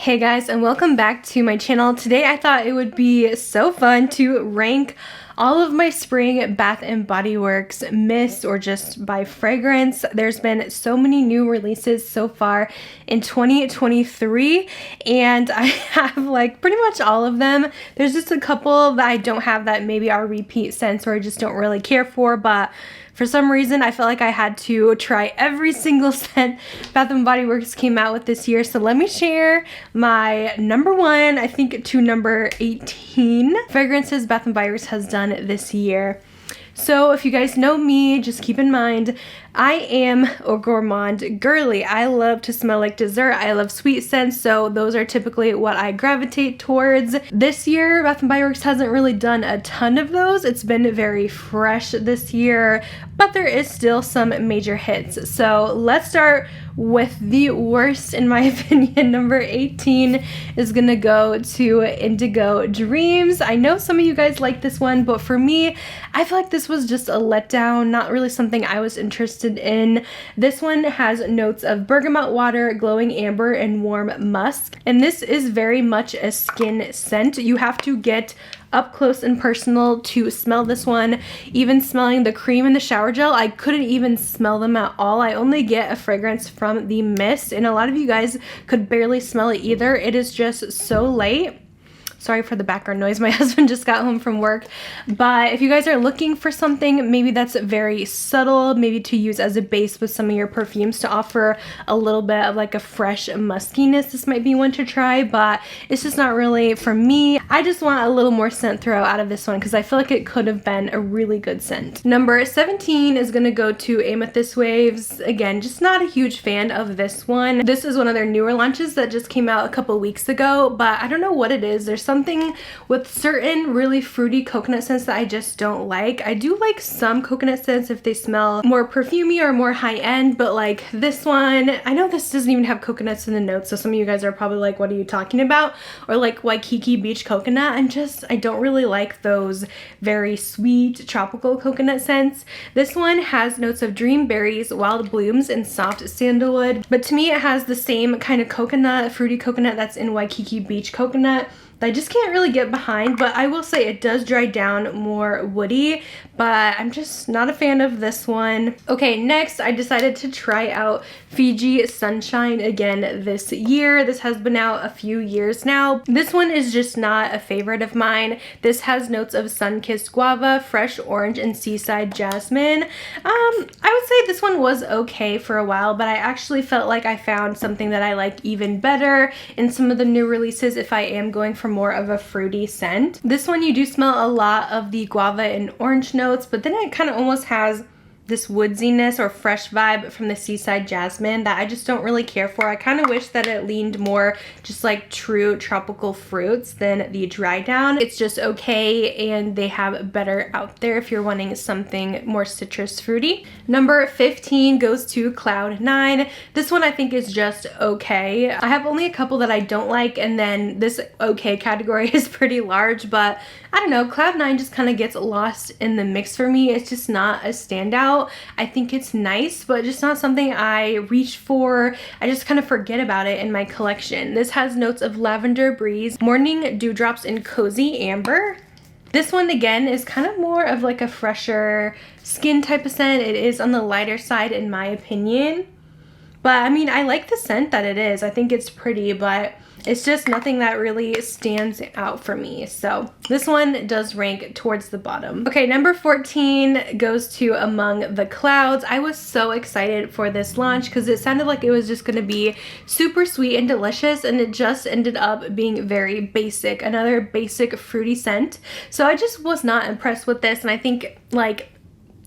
Hey guys, and welcome back to my channel. Today I thought it would be so fun to rank all of my spring Bath & Body Works mists, or just by fragrance. There's been so many new releases so far in 2023, and I have like pretty much all of them. There's just a couple that I don't have that maybe are repeat scents or I just don't really care for, but for some reason, I felt like I had to try every single scent Bath & Body Works came out with this year. So let me share my number one, I think, to number 18 fragrances Bath & Body Works has done this year. So if you guys know me, just keep in mind, I am a gourmand girly. I love to smell like dessert. I love sweet scents, so those are typically what I gravitate towards. This year, Bath & Body Works hasn't really done a ton of those. It's been very fresh this year, but there is still some major hits. So let's start with the worst, in my opinion. Number 18 is gonna go to Indigo Dreams. I know some of you guys like this one, but for me, I feel like this was just a letdown, not really something I was interested in. This one has notes of bergamot water, glowing amber, and warm musk. And this is very much a skin scent. You have to get up close and personal to smell this one. Even smelling the cream and the shower gel, I couldn't even smell them at all. I only get a fragrance from the mist, and a lot of you guys could barely smell it either. It is just so light. Sorry for the background noise. My husband just got home from work. But if you guys are looking for something maybe that's very subtle, maybe to use as a base with some of your perfumes to offer a little bit of like a fresh muskiness, this might be one to try, but it's just not really for me. I just want a little more scent throw out of this one because I feel like it could have been a really good scent. Number 17 is gonna go to Amethyst Waves. Again, just not a huge fan of this one. This is one of their newer launches that just came out a couple weeks ago, but I don't know what it is. There's something with certain really fruity coconut scents that I just don't like. I do like some coconut scents if they smell more perfumey or more high-end, but like this one, I know this doesn't even have coconuts in the notes, so some of you guys are probably like, what are you talking about? Or like Waikiki Beach coconut. I don't really like those very sweet tropical coconut scents. This one has notes of dream berries, wild blooms, and soft sandalwood, but to me it has the same kind of coconut, fruity coconut that's in Waikiki Beach coconut that I just can't really get behind. But I will say it does dry down more woody, but I'm just not a fan of this one. Okay, next I decided to try out Fiji Sunshine again this year. This has been out a few years now. This one is just not a favorite of mine. This has notes of sun-kissed guava, fresh orange, and seaside jasmine. I would say this one was okay for a while, but I actually felt like I found something that I like even better in some of the new releases if I am going for more of a fruity scent. This one you do smell a lot of the guava and orange notes, but then it kind of almost has this woodsiness or fresh vibe from the seaside jasmine that I just don't really care for. I kind of wish that it leaned more just like true tropical fruits than the dry down. It's just okay, and they have better out there if you're wanting something more citrus fruity. Number 15 goes to Cloudnine. This one I think is just okay. I have only a couple that I don't like, and then this okay category is pretty large, but I don't know, Cloudnine just kind of gets lost in the mix for me. It's just not a standout. I think it's nice, but just not something I reach for. I just kind of forget about it in my collection. This has notes of lavender breeze, morning dewdrops, and cozy amber. This one again is kind of more of like a fresher skin type of scent. It is on the lighter side in my opinion. But I mean, I like the scent that it is. I think it's pretty, but it's just nothing that really stands out for me. So this one does rank towards the bottom. Okay, number 14 goes to Among the Clouds. I was so excited for this launch because it sounded like it was just going to be super sweet and delicious, and it just ended up being very basic. Another basic fruity scent. So I just was not impressed with this, and I think like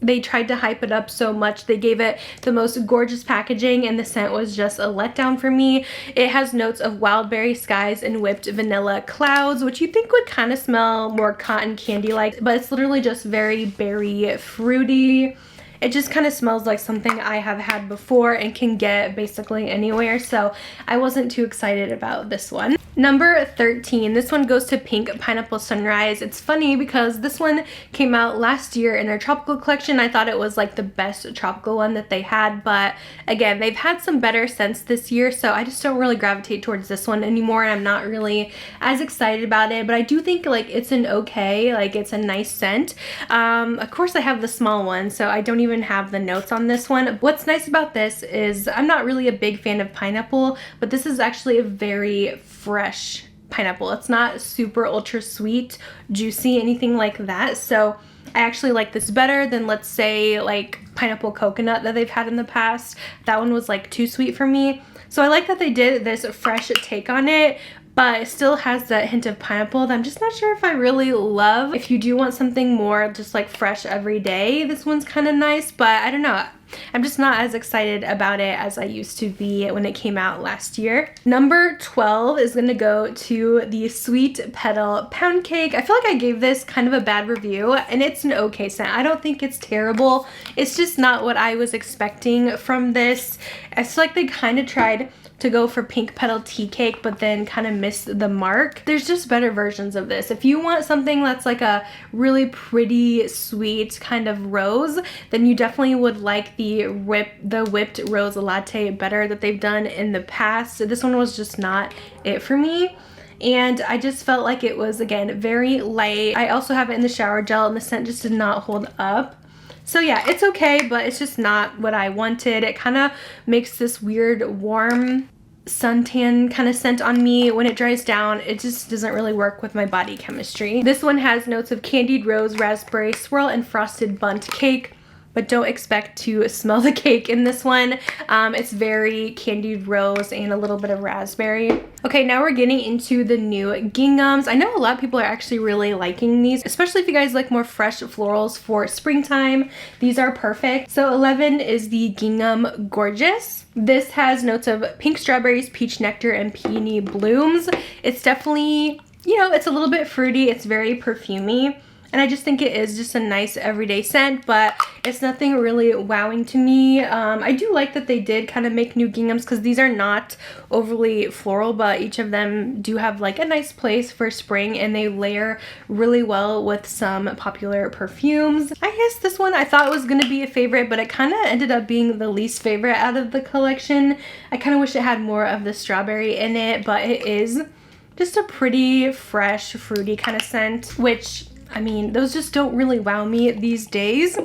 they tried to hype it up so much. They gave it the most gorgeous packaging, and the scent was just a letdown for me. It has notes of wild berry skies and whipped vanilla clouds, which you think would kind of smell more cotton candy like, but it's literally just very berry fruity. It just kind of smells like something I have had before and can get basically anywhere, so I wasn't too excited about this one. Number 13, this one goes to Pink Pineapple Sunrise. It's funny because this one came out last year in their tropical collection. I thought it was like the best tropical one that they had, but again, they've had some better scents this year, so I just don't really gravitate towards this one anymore, and I'm not really as excited about it, but I do think like it's an okay, like it's a nice scent. Of course I have the small one, so I don't even have the notes on this one. What's nice about this is I'm not really a big fan of pineapple, but this is actually a very fresh pineapple. It's not super ultra sweet, juicy, anything like that. So I actually like this better than, let's say, like pineapple coconut that they've had in the past. That one was like too sweet for me. So I like that they did this fresh take on it, but it still has that hint of pineapple that I'm just not sure if I really love. If you do want something more just like fresh every day, this one's kind of nice, but I don't know. I'm just not as excited about it as I used to be when it came out last year. Number 12 is gonna go to the Sweet Petal Pound Cake. I feel like I gave this kind of a bad review, and it's an okay scent. I don't think it's terrible. It's just not what I was expecting from this. I feel like they kind of tried to go for Pink Petal Tea Cake, but then kind of missed the mark. There's just better versions of this. If you want something that's like a really pretty, sweet kind of rose, then you definitely would like the whipped rose latte better that they've done in the past. So this one was just not it for me. And I just felt like it was, again, very light. I also have it in the shower gel, and the scent just did not hold up. So yeah, it's okay, but it's just not what I wanted. It kind of makes this weird warm suntan kind of scent on me. When it dries down, it just doesn't really work with my body chemistry. This one has notes of candied rose, raspberry, swirl, and frosted bundt cake, but don't expect to smell the cake in this one. It's very candied rose and a little bit of raspberry. Okay, now we're getting into the new ginghams. I know a lot of people are actually really liking these, especially if you guys like more fresh florals for springtime. These are perfect. So 11 is the Gingham Gorgeous. This has notes of pink strawberries, peach nectar, and peony blooms. It's definitely, you know, it's a little bit fruity. It's very perfumey. And I just think it is just a nice everyday scent, but it's nothing really wowing to me. I do like that they did kind of make new ginghams because these are not overly floral, but each of them do have like a nice place for spring, and they layer really well with some popular perfumes. I guess this one I thought was going to be a favorite, but it kind of ended up being the least favorite out of the collection. I kind of wish it had more of the strawberry in it, but it is just a pretty fresh, fruity kind of scent, which, I mean, those just don't really wow me these days.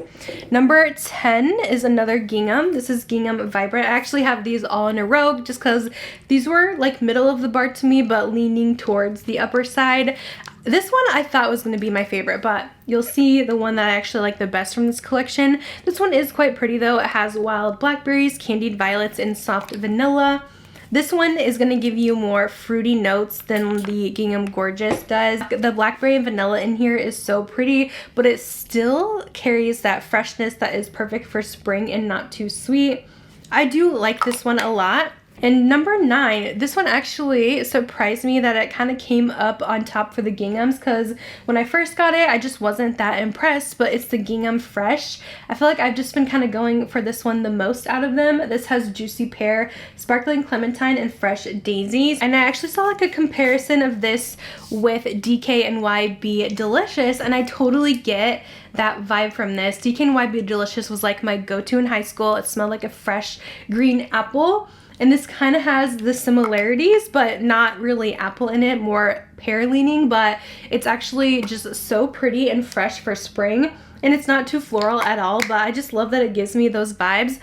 Number 10 is another gingham. This is Gingham Vibrant. I actually have these all in a row just because these were like middle of the bar to me, but leaning towards the upper side. This one I thought was going to be my favorite, but you'll see the one that I actually like the best from this collection. This one is quite pretty though. It has wild blackberries, candied violets, and soft vanilla. This one is going to give you more fruity notes than the Gingham Gorgeous does. The blackberry and vanilla in here is so pretty, but it still carries that freshness that is perfect for spring and not too sweet. I do like this one a lot. And number 9, this one actually surprised me that it kind of came up on top for the ginghams, because when I first got it, I just wasn't that impressed, but it's the Gingham Fresh. I feel like I've just been kind of going for this one the most out of them. This has juicy pear, sparkling clementine, and fresh daisies. And I actually saw like a comparison of this with DKNY Be Delicious, and I totally get that vibe from this. DKNY Be Delicious was like my go-to in high school. It smelled like a fresh green apple. And this kind of has the similarities, but not really apple in it, more pear leaning, but it's actually just so pretty and fresh for spring. And it's not too floral at all, but I just love that it gives me those vibes.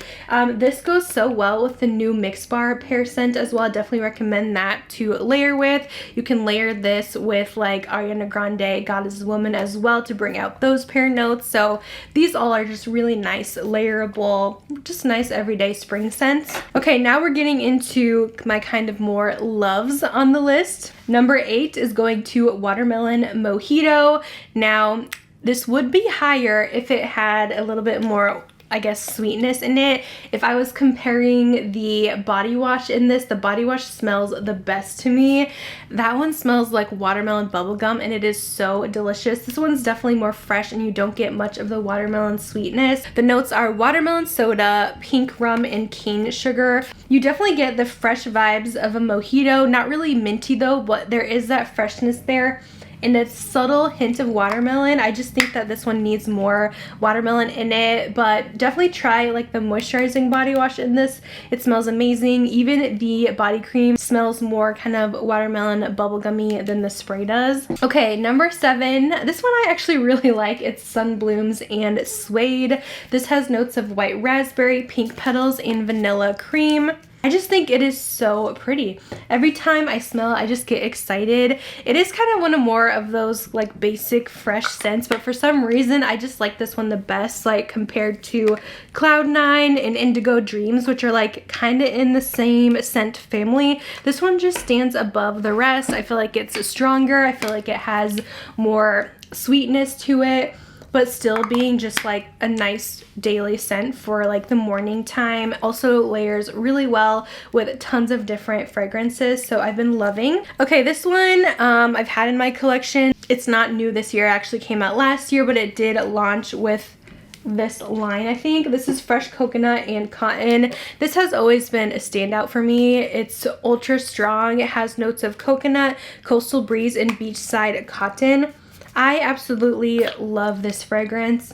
This goes so well with the new Mix Bar pear scent as well. I definitely recommend that to layer with. You can layer this with like Ariana Grande, God is a Woman as well to bring out those pear notes. So these all are just really nice, layerable, just nice everyday spring scents. Okay, now we're getting into my kind of more loves on the list. Number 8 is going to Watermelon Mojito. Now, this would be higher if it had a little bit more I guess, sweetness in it. If I was comparing the body wash in this, the body wash smells the best to me. That one smells like watermelon bubblegum, and it is so delicious. This one's definitely more fresh, and you don't get much of the watermelon sweetness. The notes are watermelon soda, pink rum, and cane sugar. You definitely get the fresh vibes of a mojito. Not really minty though, but there is that freshness there. And a subtle hint of watermelon. I just think that this one needs more watermelon in it, but definitely try like the moisturizing body wash in this. It smells amazing. Even the body cream smells more kind of watermelon bubblegummy than the spray does. Okay, number 7. This one I actually really like. It's Sun Blooms and Suede. This has notes of white raspberry, pink petals, and vanilla cream. I just think it is so pretty. Every time I smell, I just get excited. It is kind of one of more of those like basic fresh scents, but for some reason I just like this one the best, like compared to Cloudnine and Indigo Dreams, which are like kind of in the same scent family. This one just stands above the rest. I feel like it's stronger. I feel like it has more sweetness to it, but still being just like a nice daily scent for like the morning time. Also layers really well with tons of different fragrances, so I've been loving. Okay, this one I've had in my collection. It's not new this year, it actually came out last year, but it did launch with this line, I think. This is Fresh Coconut and Cotton. This has always been a standout for me. It's ultra strong. It has notes of coconut, coastal breeze, and beachside cotton. I absolutely love this fragrance.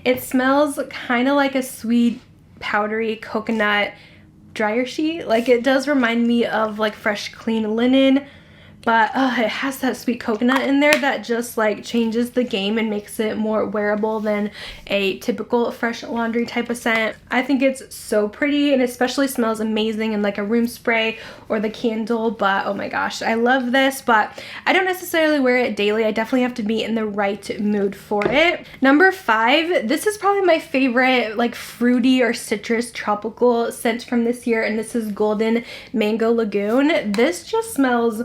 It smells kind of like a sweet, powdery coconut dryer sheet. Like, it does remind me of like fresh, clean linen, but it has that sweet coconut in there that just like changes the game and makes it more wearable than a typical fresh laundry type of scent. I think it's so pretty, and especially smells amazing in like a room spray or the candle. But oh my gosh, I love this, but I don't necessarily wear it daily. I definitely have to be in the right mood for it. Number 5, this is probably my favorite like fruity or citrus tropical scent from this year, and this is Golden Mango Lagoon. This just smells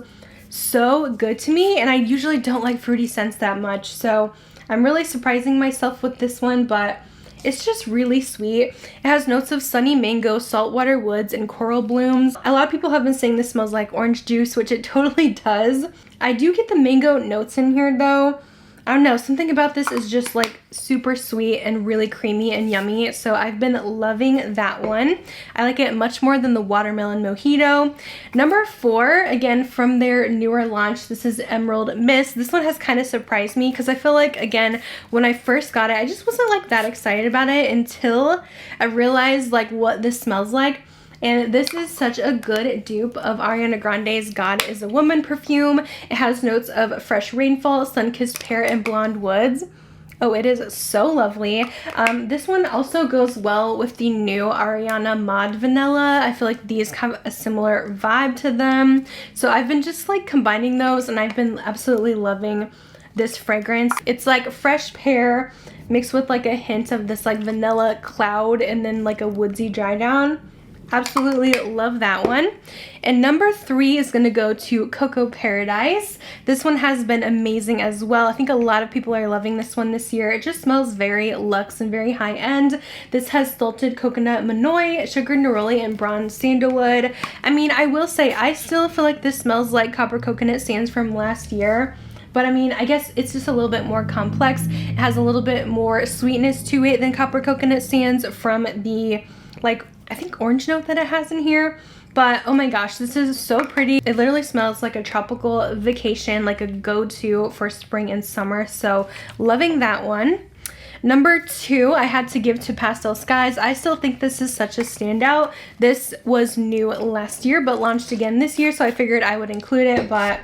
so good to me, and I usually don't like fruity scents that much, so I'm really surprising myself with this one, but it's just really sweet. It has notes of sunny mango, saltwater woods, and coral blooms. A lot of people have been saying this smells like orange juice, which it totally does. I do get the mango notes in here though. I don't know, something about this is just like super sweet and really creamy and yummy, so I've been loving that one. I like it much more than the watermelon mojito. Number 4, again from their newer launch, this is Emeralad Mist. This one has kind of surprised me because I feel like, again, when I first got it, I just wasn't like that excited about it until I realized like what this smells like. And this is such a good dupe of Ariana Grande's God is a Woman perfume. It has notes of fresh rainfall, sun-kissed pear, and blonde woods. Oh, it is so lovely. This one also goes well with the new Ariana Mod Vanilla. I feel like these have a similar vibe to them. So I've been just like combining those, and I've been absolutely loving this fragrance. It's like fresh pear mixed with like a hint of this like vanilla cloud and then like a woodsy dry down. Absolutely love that one. And number 3 is going to go to Coco Paradise. This one has been amazing as well. I think a lot of people are loving this one this year. It just smells very luxe and very high end. This has salted coconut manoi, sugar neroli, and bronze sandalwood. I mean, I will say I still feel like this smells like copper coconut sands from last year. But I mean, I guess it's just a little bit more complex. It has a little bit more sweetness to it than copper coconut sands from the like I think orange note that it has in here. But oh my gosh, this is so pretty. It literally smells like a tropical vacation, like a go-to for spring and summer. So loving that one. Number 2, I had to give to Pastel Skies. I still think this is such a standout. This was new last year but launched again this year, so I figured I would include it. But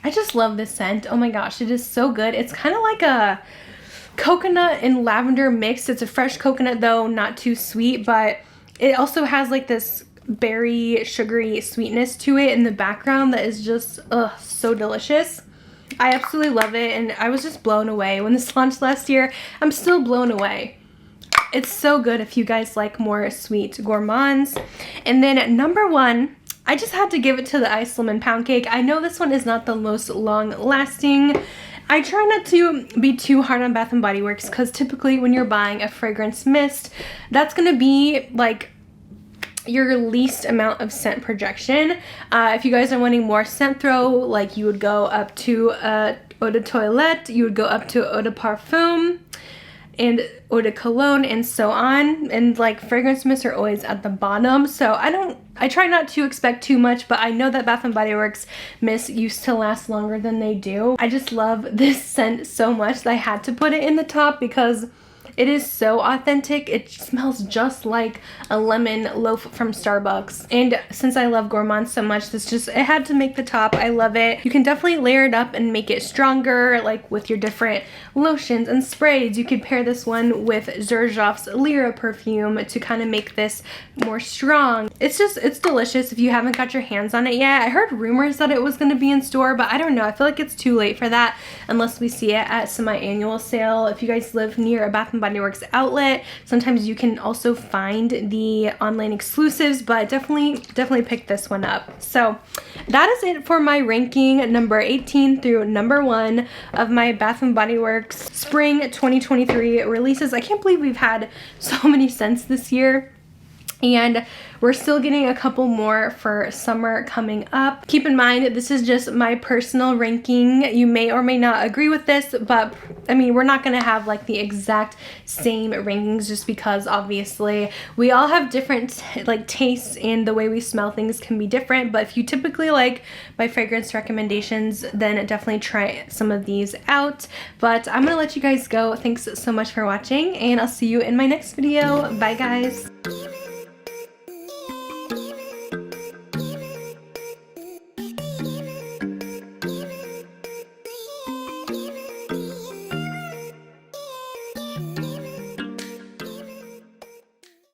I just love this scent. Oh my gosh, it is so good. It's kind of like a coconut and lavender mix. It's a fresh coconut though, not too sweet, but it also has like this berry sugary sweetness to it in the background that is just so delicious. I absolutely love it, and I was just blown away when this launched last year. I'm still blown away. It's so good if you guys like more sweet gourmands. And then at number 1, I just had to give it to the Ice Lemon Pound Cake. I know this one is not the most long lasting I try not to be too hard on Bath & Body Works because typically when you're buying a fragrance mist, that's going to be like your least amount of scent projection. If you guys are wanting more scent throw, like you would go up to eau de toilette, you would go up to eau de parfum, and eau de cologne, and so on. And like fragrance mists are always at the bottom, so I try not to expect too much, but I know that Bath & Body Works mists used to last longer than they do. I just love this scent so much that I had to put it in the top because it is so authentic. It smells just like a lemon loaf from Starbucks. And since I love gourmand so much, it had to make the top. I love it. You can definitely layer it up and make it stronger, like with your different lotions and sprays. You could pair this one with Xerjoff's Lyra perfume to kind of make this more strong. It's delicious if you haven't got your hands on it yet. I heard rumors that it was going to be in store, but I don't know. I feel like it's too late for that unless we see it at semi-annual sale. If you guys live near a Bath & Body Works outlet, sometimes you can also find the online exclusives, but definitely pick this one up. So that is it for my ranking number 18 through number 1 of my Bath & Body Works Spring 2023 releases. I can't believe we've had so many scents this year. And we're still getting a couple more for summer coming up. Keep in mind, this is just my personal ranking. You may or may not agree with this, but I mean, we're not gonna have like the exact same rankings just because obviously we all have different like tastes and the way we smell things can be different. But if you typically like my fragrance recommendations, then definitely try some of these out. But I'm gonna let you guys go. Thanks so much for watching, and I'll see you in my next video. Bye guys.